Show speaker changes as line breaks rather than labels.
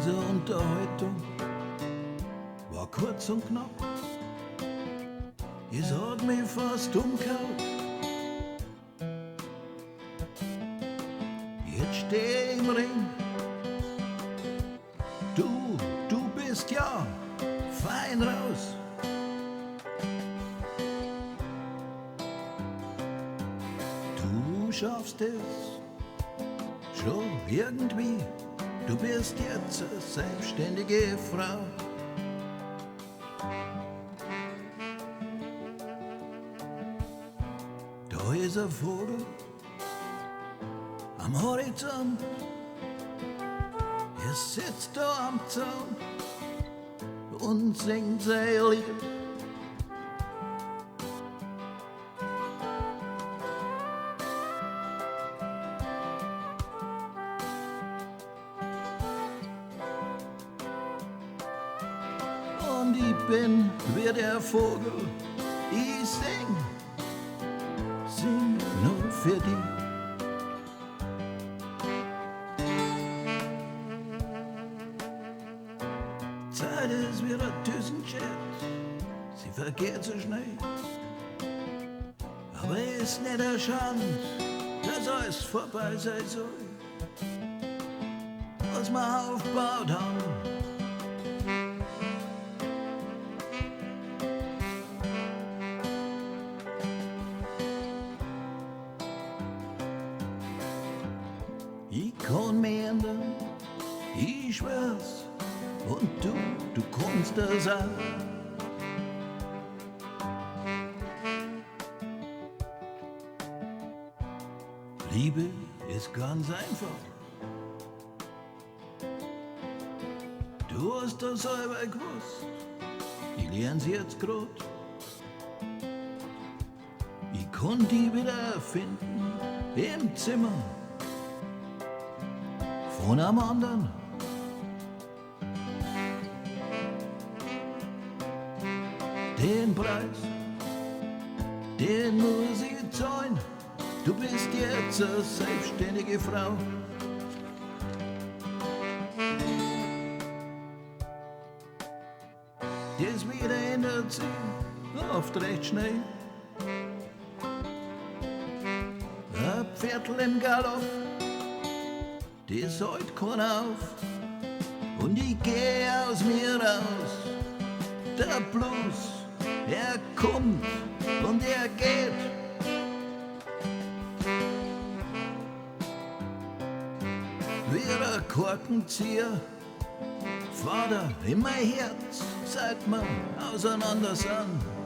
Unsere Unterhaltung war kurz und knapp. Es hat mich fast umgehauen. Jetzt steh ich im Ring. Du bist ja fein raus. Du schaffst es schon irgendwie. Du bist jetzt eine selbstständige Frau. Da ist ein Vogel am Horizont. Er sitzt da am Zaun und singt sein Lied. Und ich bin wie der Vogel, ich sing nur für dich. Zeit ist wie ein Düsenjet, sie vergeht so schnell. Aber ist nicht der Schand, dass alles vorbei sein soll. Was wir aufgebaut haben, ich kann mich ändern, ich schwör's, und du kannst das auch. Liebe ist ganz einfach. Du hast das selber gewusst, ich lern's jetzt grad. Ich kann die wieder finden im Zimmer von einem anderen. Den Preis, den muss ich zahlen. Du bist jetzt eine selbstständige Frau. Das wieder ändert sich oft recht schnell. Ein Viertel im Galopp, das hält keiner auf. Und ich geh aus mir raus. Der Blues, er kommt und er geht. Wie ein Korkenzieher, Vater in mein Herz, seit wir auseinander sind.